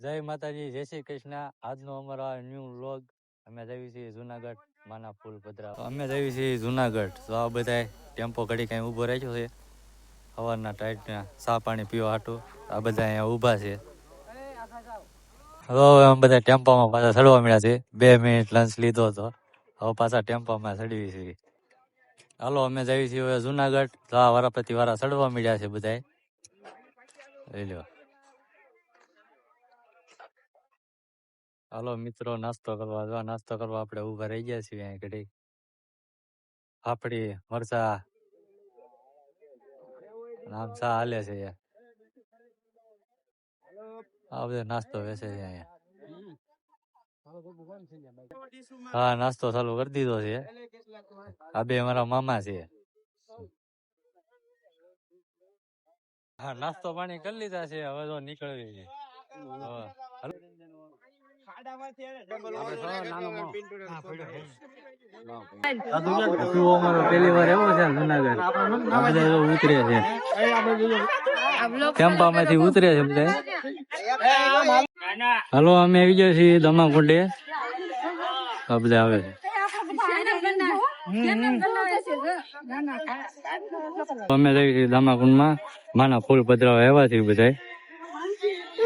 જય માતાજી, જય શ્રી કૃષ્ણ. આજનો અમારો ન્યૂ વ્લોગ. અમે જઈએ છીએ જુનાગઢ માના ફૂલ પધરા. અમે જઈએ છીએ જુનાગઢ. તો આ બધા ટેમ્પો ઘડી કઈ ઊભો રાખ્યો છે સવારના ટાઈટના ચા પાણી પીવા હાટું. આ બધા અહીંયા ઊભા છે. હવે અમે બધા ટેમ્પામાં પાછા ચડવા મળ્યા છે. 2 મિનિટ લંચ લીધો હતો, હવે પાછા ટેમ્પામાં ચડવી છીએ. હાલો અમે જઈએ છીએ હવે જુનાગઢ. તો આ વારાપતિ વાળા ચડવા મળ્યા છે બધા. લઈ લો. હાલો મિત્રો, નાસ્તો કરવા જો. નાસ્તો કરવા આપણે ઊભા રહી ગયા છીએ અહીં ઘડી. ફાફડી મરચા આમ ચા હાલે છે. આ બધો નાસ્તો વેચે છે અહીંયા. હા, નાસ્તો ચાલુ કરી દીધો છે. આ બે મારા મામા છે. હા, નાસ્તો પાણી કરી લીધા છે. હવે તો નીકળવી છે. પેલી વાર એવો છે જુનાગઢ. ઉતરે છે ટેમ્પા માંથી ઉતરે છે બધા. હાલો અમે આવી ગયા છીએ દમાકુંડે. બધા આવે છે. અમે જઈએ છીએ દામાકુંડ માં માના ફૂલ પધરાવા આવ્યા છીએ બધા.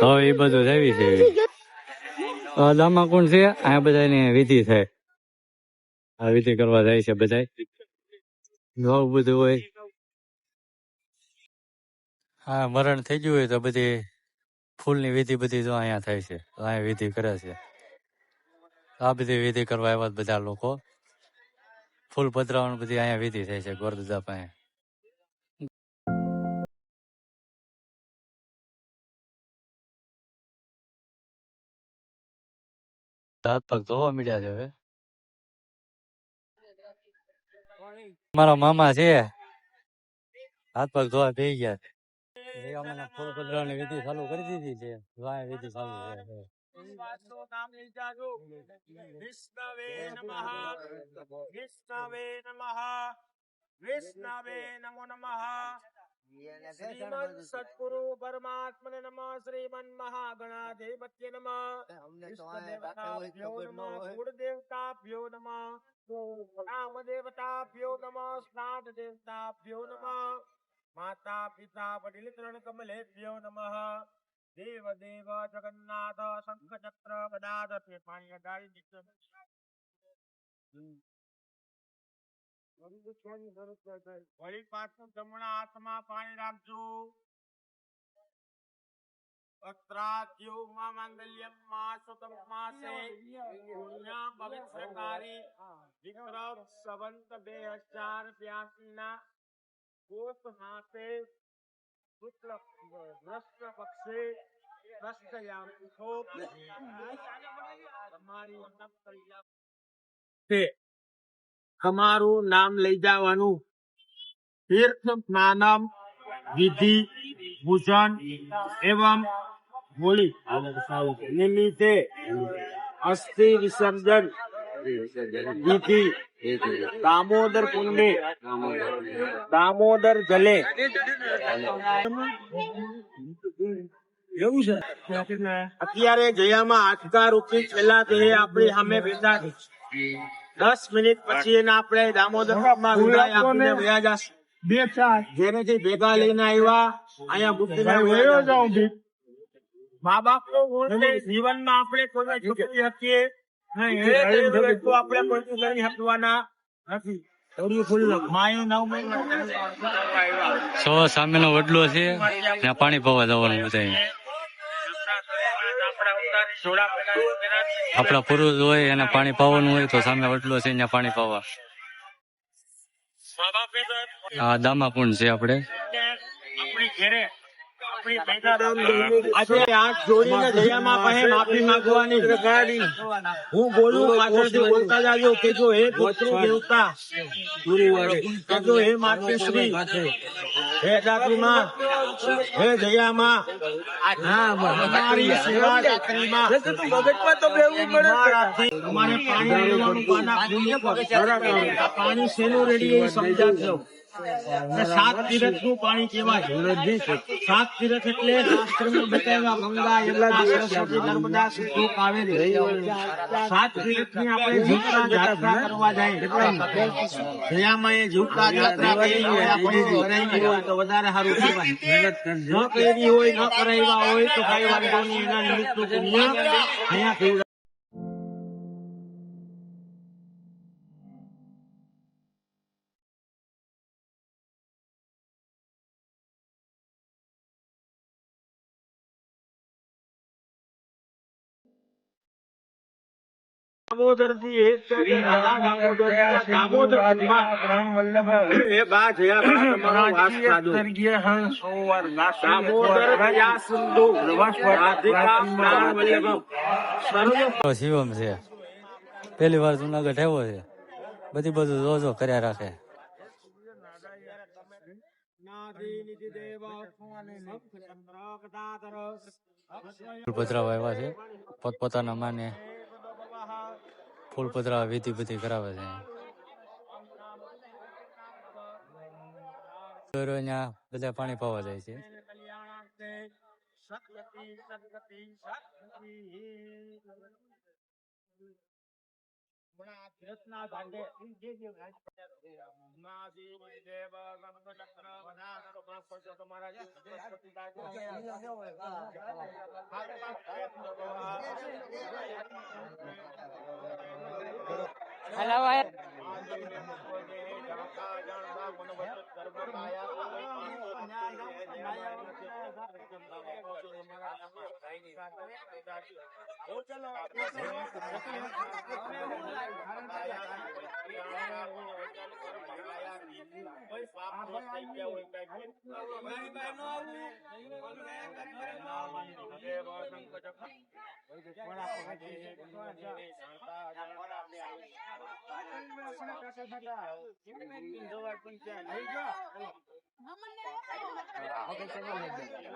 તો એ બધું આવી છે. દામાકુંડ છે, આ બધાની વિધિ થાય. આ વિધિ કરવા જાય છે બધા. નવું બધું હોય. હા, મરણ થઈ ગયું હોય તો બધી ફૂલની વિધિ બધી જો અહીંયા થાય છે. અહીંયા વિધિ કરે છે. આ બધી વિધિ કરવા આવ્યા બધા લોકો. ફૂલ પધરાવાની બધી અહીંયા વિધિ થાય છે ગોરદાદા પાસે. હાથ પગ ધોવા મળ્યા છે હવે. મારા મામા છે, હાથ પગ ધોવા થઈ ગયા છે. અમને ફૂલ પધરાવાની વિધિ ચાલુ કરી દીધી છે. વિધિ ચાલુ છે. નામ લઈ જાજો. વિષ્ણવે નમઃ, વિષ્ણવે નમઃ, વિષ્ણવે નમો નમઃ. શ્રીમદ સદગુરુ પરમાત્મને નમઃ. શ્રીમન મહાગણાધિપત્ય નમઃ. દેવતાભ્યો નમઃ. કુળ દેવતાભ્યો નમઃ. રામ દેવતાભ્યો નમઃ. સ્નાત દેવતાભ્યો નમઃ. માતા પિતા વડીલ ત્રણ કમલેભ્યો નમઃ. દેવ દેવ જગન્નાથ શંખ ચક્ર ગદાધર પાણી અડાડી વળી પાછું જમણા હાથમાં પાણી રાખજો. અત્રાદ્યો માંગલ્યમ માસતમ માસે પુણ્ય ભવિષ્યકારી વિક્રમ સંવંત 2082 ના કોષ માસે શુક્લ વૃષ્ણ પક્ષે તમારું નામ લઈ જવાનું. તીર્થ સ્નાનમ વિધિ ભૂષણ એવં હોળી નિમિત્તે અસ્થિ વિસર્જન વિધિ દામોદર કુંડે દામોદર જલે. એવું છે. અત્યારે જયામાં આજકા રૂપી છેલ્લા દેહ આપણી સામે બેઠા છે. 10 મિનિટ પછી એને આપણે દામોદર માં વિદાય આપીને વ્યા જશે. જેનેથી ભેગા લઈને આવ્યા અહીંયા બુદ્ધિના વયો જાઉં. મા બાપ નો જીવનમાં આપણે કોઈને ચૂકવી શકીએ નહીં. આપણે કોઈ કરી શકવાના નથી. સામેનો વડલો છે, ત્યાં પાણી પવા જવાનું બધા. આપડા પુરુષ હોય એને પાણી પાવાનું હોય તો સામે વડલો છે ત્યાં પાણી પાવા. આ દામાકુંડ છે આપણે. આજે હાથ જોડીને જયામાં પાસે માફી માંગવાની. હું બોલું પાછળથી બોલતા જાજો કે જો હે ગોત્રુ દેવતા, કે જો હે માતૃશ્રી, હે દાત્રીમાં, હે જયામાં, અમારી સેવા દાત્રીમાં અમારે પાણી લેવાનું પાણી શેનું રેડી સમજાવજો. અને 7 તીરથનું પાણી કહેવાય. 7 તીરથ એટલે શાસ્ત્રમાં બતાવ્યા ગંગા, યમુના, સરસ્વતી, નર્મદા, સિંધુ, કાવેરી. 7 તીરથની આપણે જીવતા જાત્રા કરવા જાય. જયામાં એ જીવતા જાત્રા કરી હોય, આપણે કરાવી હોય તો વધારે સારું કહેવાય. ન કરી હોય, ન કરાવ્યા હોય તો કઈ વાંધો નહીં. એના નિમિત્તનું પુણ્ય અહીંયા પીવડાવે. દામોદરથી એક કરી રાધા દામોદર એ બા જયા બા તમારો વાસ સાધુ દામોદર દયા સિંધુ રાધિકા પ્રાણ વલ્લભમ સર્વ શિવમ છે. પહેલી વાર જુનાગઢ આવ્યો છે. બધું જોજો કર્યા રાખે. ફૂલપધરાવા આવ્યા છે. પોતપોતાના માને ફૂલપધરાવા વિધિ બધી કરાવે છે. અહીંયા બધા પાણી પાવા જાય છે.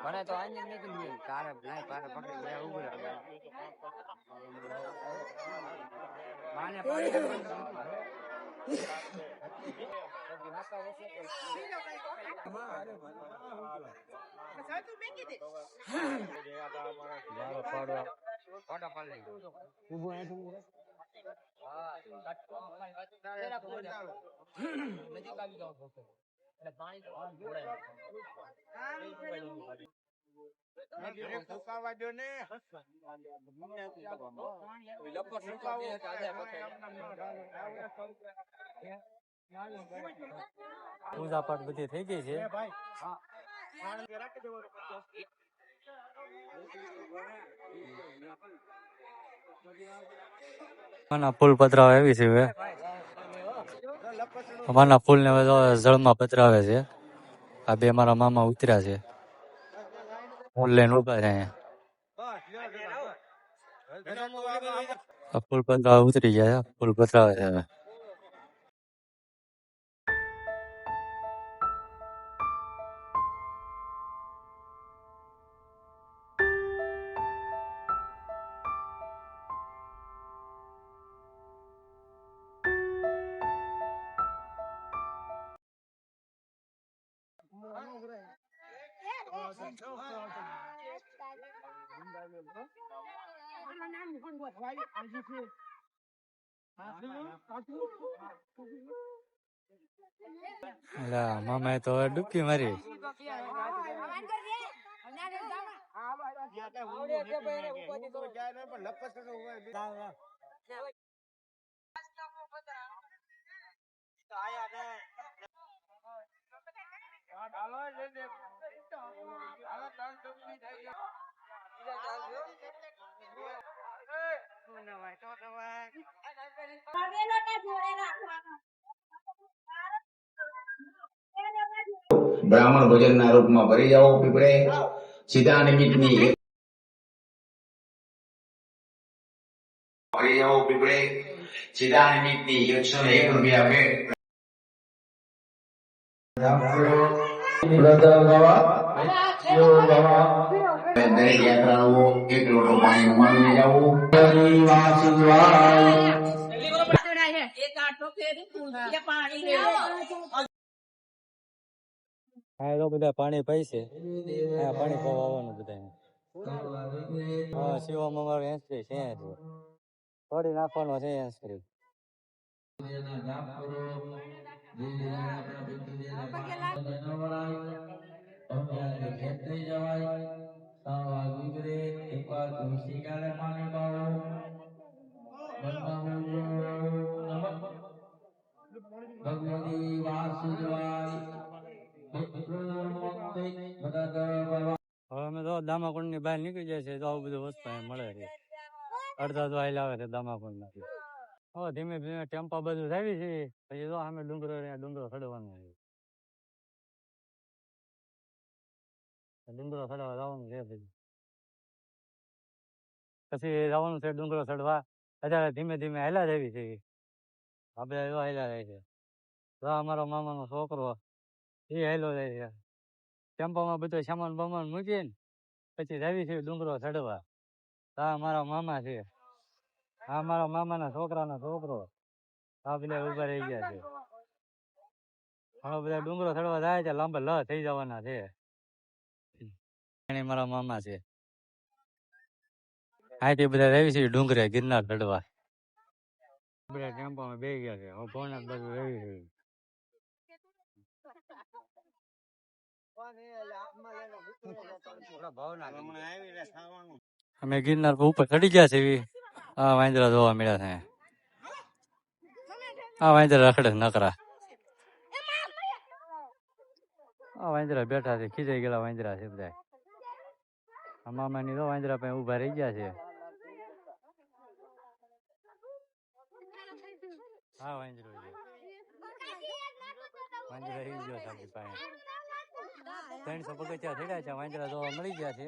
મને તો આને નીકળી તારે નહીં પારે પકડી ગયા ઉભો રહે માને પૂજા પાઠ બધી થઈ ગઈ છે. ફૂલ પધરાવે એવી છે. હવે અમારના ફૂલ ને જળમાં પધરાવે છે. આ બે મારા મામા ઉતર્યા છે. ફૂલ લઈને ઉભા છે અહીંયા. ફૂલ પધરાવે ઉતરી ગયા. ફૂલ પધરાવે છે હવે. મામા તો ડૂબકી મારી. બ્રાહ્મણ ભોજનના રૂપમાં ભરી જાઓ પીપળે. સીધા નિમિત્તની ભરી જાઓ પીપળે. સીધા નિમિત્તની 101 રૂપિયા ભેટ. દરેક યાત્રાળુઓ 1 લોટો પાણી ઉમાડીને જાવું. હા એ તો બધા પાણી પાઈ છે. હા પાણી પાવા આવવાનું બધા. હા શિવામાં અમારે એન્ટ્રી છે થોડી નાખવાનો છે એન્ટ્રી. હવે અમે તો દામાકુંડ ની બહાર નીકળી જાય છે તો આવું બધું વસ્તુ અહીં મળે છે. અડધા તો આયલા આવે છે દામાકુંડ ના. હવે ધીમે ધીમે ટેમ્પા બધું આવી છે પછી તો અમે ડુંગરો ચડવાનો છે. ડુંગરો ચડવા જવાનું છે પછી જવાનું છે ડુંગરો ચડવા. અત્યારે ધીમે ધીમે હાલ્યા જ આવી છે આપણે હાલ્યા જાય છે. તો અમારો મામાનો છોકરો એ હાલ્યો જાય છે ટેમ્પામાં બધો સામાન બમાન મૂકીને પછી જાવી છે ડુંગરો ચડવા. આ મારા મામા છે. આ મારા મામાના છોકરાનો છોકરો. આ બધા ઉભા રહી ગયા છે. હવે બધા ડુંગરો ચડવા જાય છે લાંબા લ થઈ જવાના છે. મારા મામા છે. અહીંથી બધા રહી છે ડુંગરે ગિરનાર ચડવા. બધા ટેમ્પોમાં બેસી ગયા છે. હવે ભવનાથ બાજુ રહી છે. અમે ગિરનાર ઉપર ચડી ગયા છે. આ વાંદરા જોવા મળ્યા છે. આ વાંદરા રખડે નકરા. આ વાંદરા બેઠા છે ખીજાઈ ગયેલા વાંદરા છે બધા. આ મામાની તો વાંદરા પાસે ઉભા રહી ગયા છે. હા વાંદરો વાંદરા રહી ગયો છે આપણી પાસે. 300 પગથિયા ચડ્યા છે વાંદરા જોવા મળી ગયા છે.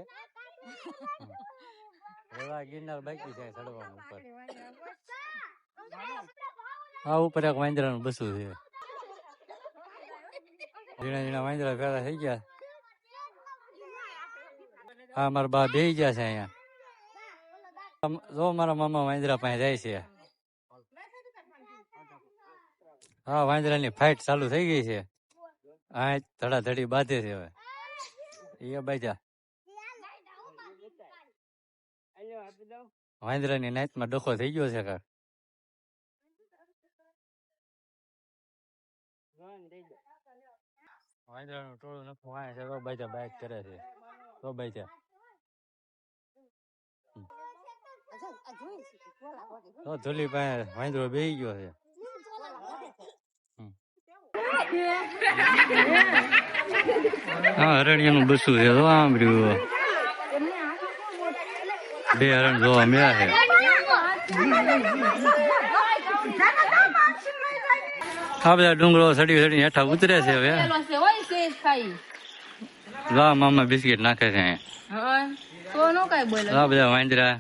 હવે ગિરનાર બાકી છે ચડવાનું ઉપર. આ ઉપર એક વાંદરાનું બસું છે. ઝીણા ઝીણા વાંદરા ભેગા થઈ ગયા. હા મારા બા બેસી ગયા છે અહીંયા. જો મારા મામા વાંદરા પાસે જાય છે. હા વાંદરાની ફાઇટ ચાલુ થઈ ગઈ છે. આ ધડાધડી બાંધે છે હવે. એ બાજા વાંદરાની નાઈટમાં ડખો થઈ ગયો છે કાક. વાંદરાનું ટોળું નખું વાય છે તો બાજા બાઇક કરે છે તો બાજા. તો ધોલી પાસે વાંદરો બેસી ગયો છે. હા હરણિયાનું બસું છે તો આંબર્યું. 2 હરણ જોવા મળ્યા છે. આ બધા ડુંગરો ચડી ચડીને હેઠા ઉતરે છે હવે. મામા બિસ્કીટ નાખે છે અહીંયા. બધા વાંદરા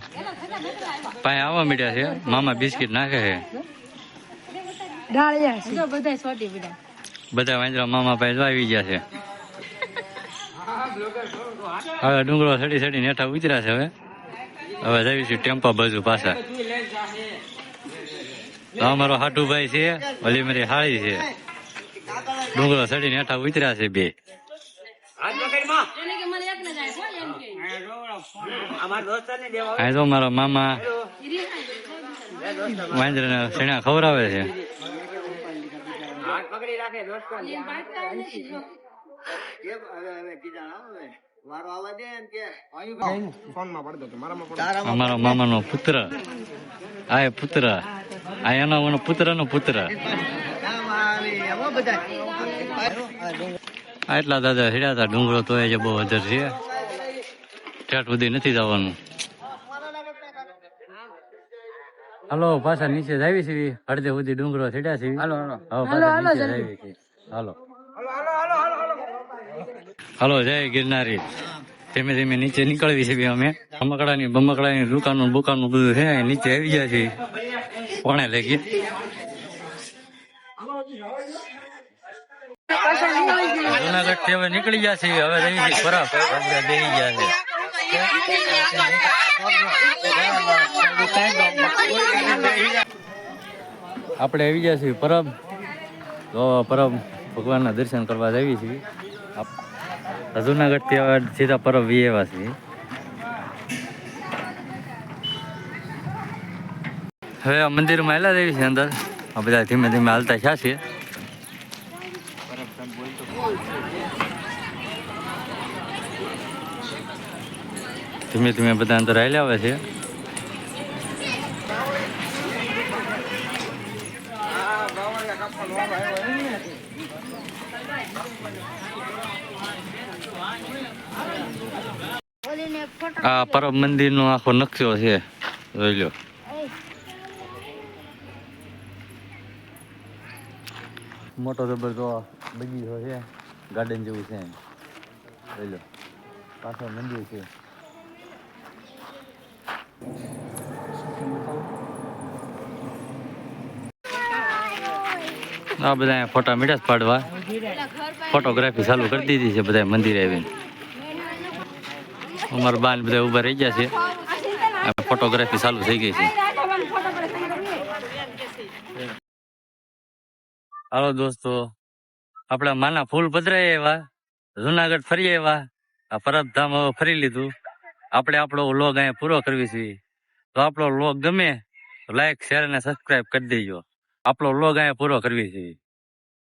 પાસે આવવા માંડ્યા છે. મામા બિસ્કીટ નાખે છે. બધા વાંદરા મામા પાસે આવી ગયા છે. હવે ડુંગરો ચડી ચડીને હેઠા ઉતર્યા છે. હવે જઈશું ટેમ્પા બાજુ પાછા. અમારો હાટુભાઈ છે ઓલી મારી હાળી છે. ડુંગરો ચડીને હેઠા ઉતર્યા છે બે. અહીં તો મારા મામા વાંદરાને શેણા ખવડાવે છે. અમારા મામાનો પુત્ર આ પુત્ર આ એનો પુત્ર નો પુત્ર. આટલા દાદા હેડ્યા હતા ડુંગરો તો એ બહુ અધર છે. ઠેઠ સુધી નથી જવાનું. હાલો પાછા નીચે જાવી છે. અડધે સુધી ડુંગરો ચડ્યા છે. હાલો હાલો જય ગિરનારી. ધીમે ધીમે નીચે નીકળવી છે અમે. બમકડાની દુકાનું બધું છે. નીચે આવી ગયા છે કોણે લગી. જુનાગઢ થી હવે નીકળી ગયા છે. હવે રહી છે ખરાબ બેસી ગયા છે. આપણે આવી ગયા છીએ પરબ. તો પરબ ભગવાનના દર્શન કરવા જઈએ છીએ. જુનાગઢ થી હવે સીધા પરબ વી એવા છે. હવે આ મંદિરમાં હાલ્યા દેવી છે અંદર. આ બધા ધીમે ધીમે હાલતા થયા છે. ધીમે ધીમે બધા અંદર હાલ્યા આવે છે. આ પરબ મંદિર નો આખો નકશો છે, જોઈ લો. મોટો જબર તો બગીચો છે, ગાર્ડન જેવું છે. જોઈ લો, પાછળ મંદિર છે. આ બધા ફોટા મીઠા જ પાડવા, ફોટોગ્રાફી ચાલુ કરી દીધી છે બધા મંદિરે આવીને. અમારા બાન બધા ઉભા રહી ગયા છે, ફોટોગ્રાફી ચાલુ થઈ ગઈ છે. હાલો દોસ્તો, આપણા માના ફૂલ પધરાય એવા, જુનાગઢ ફરી એવા, આ પરબધામ હવે ફરી લીધું. આપણે આપણો વ્લોગ અહીંયા પૂરો કરવી છે. તો આપણો વ્લોગ ગમે તો લાઈક, શેર અને સબસ્ક્રાઈબ કરી દેજો. આપણો વ્લોગ અહીંયા પૂરો કરવી છે.